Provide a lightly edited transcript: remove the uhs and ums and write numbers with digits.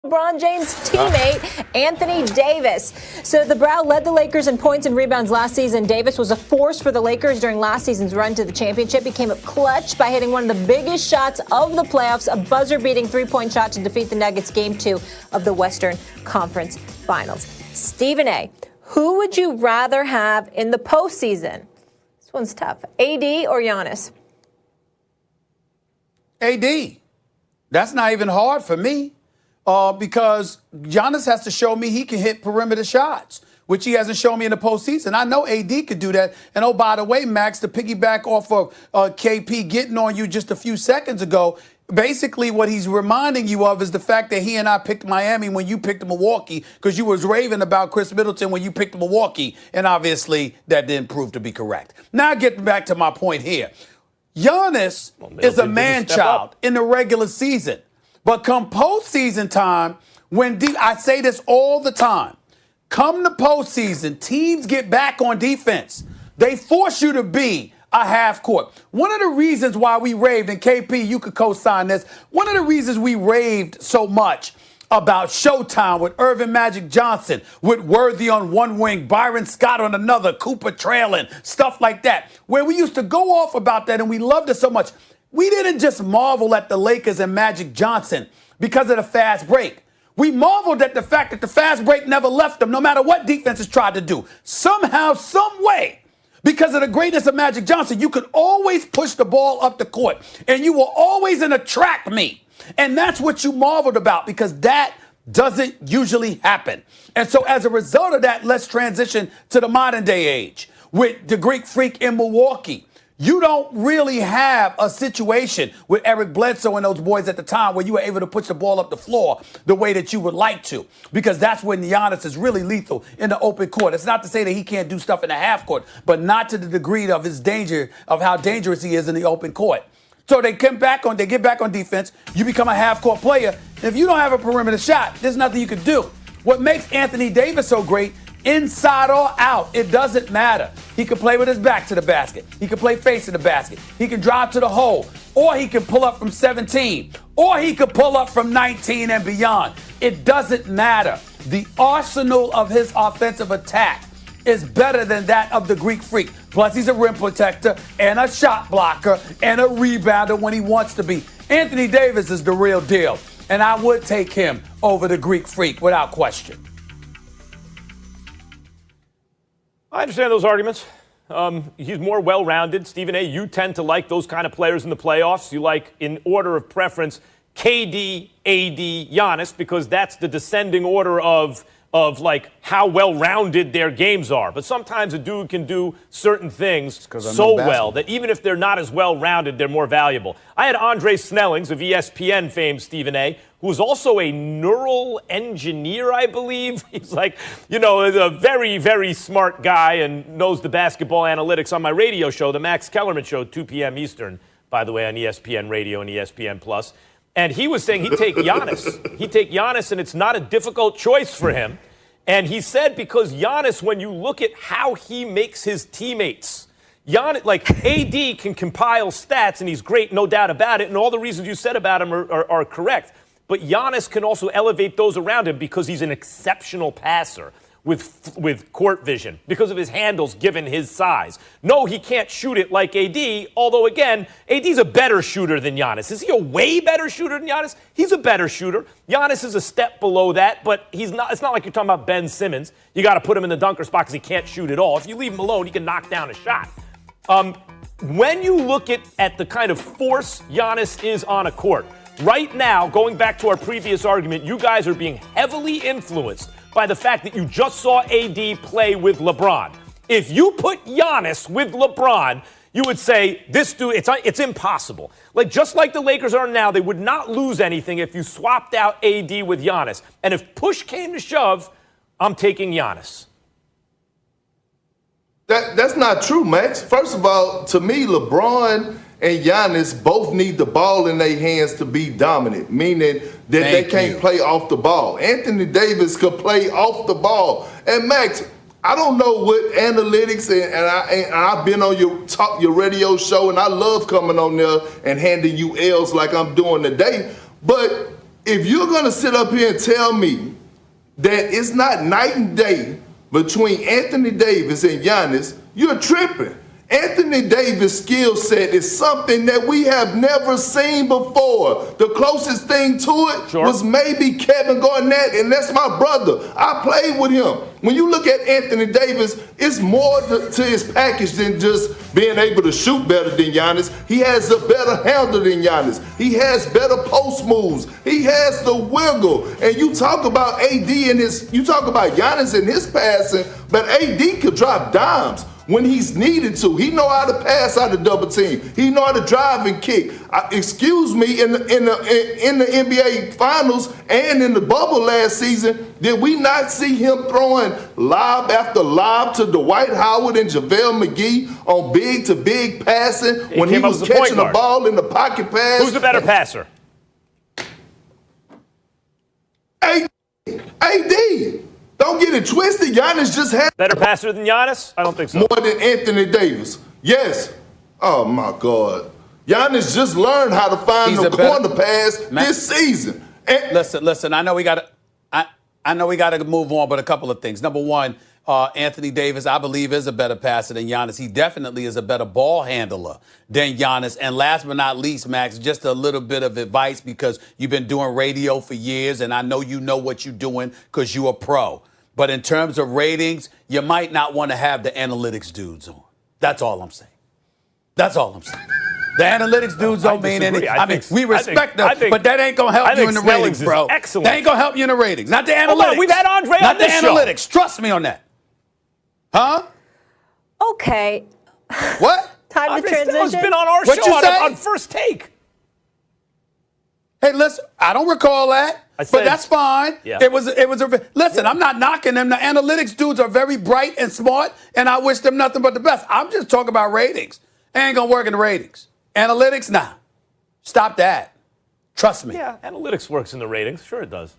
LeBron James' teammate, Anthony Davis. So the Brow led the Lakers in points and rebounds last season. Davis was a force for the Lakers during last season's run to the championship. He came up clutch by hitting one of the biggest shots of the playoffs, a buzzer-beating three-point shot to defeat the Nuggets Game 2 of the Western Conference Finals. Stephen A., who would you rather have in the postseason? This one's tough. AD or Giannis? AD. That's not even hard for me. Because Giannis has to show me he can hit perimeter shots, which he hasn't shown me in the postseason. I know AD could do that. And, oh, by the way, Max, to piggyback off of KP getting on you just a few seconds ago, basically what he's reminding you of is the fact that he and I picked Miami when you picked Milwaukee, because you was raving about Chris Middleton when you picked Milwaukee, and obviously that didn't prove to be correct. Now getting back to my point here. Giannis is a man-child in the regular season. But come postseason time, I say this all the time, come the postseason, teams get back on defense. They force you to be a half court. One of the reasons why we raved, and KP, you could co-sign this, one of the reasons we raved so much about Showtime with Irvin Magic Johnson, with Worthy on one wing, Byron Scott on another, Cooper trailing, stuff like that, where we used to go off about that and we loved it so much. We didn't just marvel at the Lakers and Magic Johnson because of the fast break. We marveled at the fact that the fast break never left them, no matter what defenses tried to do. Somehow, some way, because of the greatness of Magic Johnson, you could always push the ball up the court, and you were always in a track meet. And that's what you marveled about, because that doesn't usually happen. And so as a result of that, let's transition to the modern day age with the Greek Freak in Milwaukee. You don't really have a situation with Eric Bledsoe and those boys at the time where you were able to push the ball up the floor the way that you would like to, because that's when Giannis is really lethal in the open court. It's not to say that he can't do stuff in the half court, but not to the degree of his danger, of how dangerous he is in the open court. So they get back on defense. You become a half court player. If you don't have a perimeter shot, there's nothing you can do. What makes Anthony Davis so great, inside or out, it doesn't matter. He can play with his back to the basket. He can play facing the basket. He can drive to the hole, or he can pull up from 17, or he can pull up from 19 and beyond. It doesn't matter. The arsenal of his offensive attack is better than that of the Greek Freak. Plus, he's a rim protector and a shot blocker and a rebounder when he wants to be. Anthony Davis is the real deal, and I would take him over the Greek Freak without question. I understand those arguments. He's more well-rounded. Stephen A., you tend to like those kind of players in the playoffs. You like, in order of preference, KD, AD, Giannis, because that's the descending order of like how well-rounded their games are. But sometimes a dude can do certain things so well that even if they're not as well-rounded, they're more valuable. I had Andre Snellings of ESPN fame, Stephen A., who's also a neural engineer, I believe. He's like, a very, very smart guy and knows the basketball analytics on my radio show, the Max Kellerman Show, 2 p.m. Eastern, by the way, on ESPN Radio and ESPN+. And he was saying he'd take Giannis. He'd take Giannis, and it's not a difficult choice for him. And he said because Giannis, when you look at how he makes his teammates, Giannis, like AD can compile stats, and he's great, no doubt about it, and all the reasons you said about him are correct. But Giannis can also elevate those around him because he's an exceptional passer with court vision, because of his handles given his size. No, he can't shoot it like AD, although, again, AD's a better shooter than Giannis. Is he a way better shooter than Giannis? He's a better shooter. Giannis is a step below that, but he's not. It's not like you're talking about Ben Simmons. You got to put him in the dunker spot because he can't shoot at all. If you leave him alone, he can knock down a shot. When you look at the kind of force Giannis is on a court, right now, going back to our previous argument, you guys are being heavily influenced by the fact that you just saw AD play with LeBron. If you put Giannis with LeBron, you would say, this dude, it's impossible. Just like the Lakers are now, they would not lose anything if you swapped out AD with Giannis. And if push came to shove, I'm taking Giannis. That's not true, Max. First of all, to me, LeBron and Giannis both need the ball in their hands to be dominant, meaning that they can't play off the ball. Anthony Davis could play off the ball. And Max, I don't know what analytics, and I've been on your radio show, and I love coming on there and handing you L's like I'm doing today. But if you're going to sit up here and tell me that it's not night and day between Anthony Davis and Giannis, you're tripping. Anthony Davis' skill set is something that we have never seen before. The closest thing to it was maybe Kevin Garnett, and that's my brother. I played with him. When you look at Anthony Davis, it's more to his package than just being able to shoot better than Giannis. He has a better handle than Giannis. He has better post moves. He has the wiggle. And you talk about AD and you talk about Giannis and his passing, but AD could drop dimes when he's needed to. He know how to pass out of double team. He know how to drive and kick. Excuse me, in the NBA Finals and in the bubble last season, did we not see him throwing lob after lob to Dwight Howard and JaVale McGee on big-to-big passing when he was catching the ball in the pocket pass? Who's the better passer? AD. Don't get it twisted. Giannis just had better passer than Giannis? I don't think so. More than Anthony Davis. Yes. Oh my God. Giannis just learned how to find the corner pass this season. Listen. I know we got to move on, but a couple of things. Number one, Anthony Davis, I believe, is a better passer than Giannis. He definitely is a better ball handler than Giannis. And last but not least, Max, just a little bit of advice because you've been doing radio for years, and I know you know what you're doing because you're a pro. But in terms of ratings, you might not want to have the analytics dudes on. That's all I'm saying. That's all I'm saying. The analytics dudes don't mean anything. I mean, we respect them, but that ain't going to help you in the ratings, bro. Excellent. That ain't going to help you in the ratings. Not the analytics. We've had Andre on this show. Not the analytics. Trust me on that. Huh? Okay. What? Time to transition. Snelling's been on our What'd show you say? on First Take. Hey, listen, I don't recall that, but that's fine. Yeah. Listen, I'm not knocking them. The analytics dudes are very bright and smart, and I wish them nothing but the best. I'm just talking about ratings. It ain't going to work in the ratings. Analytics, nah. Stop that. Trust me. Yeah, analytics works in the ratings. Sure it does.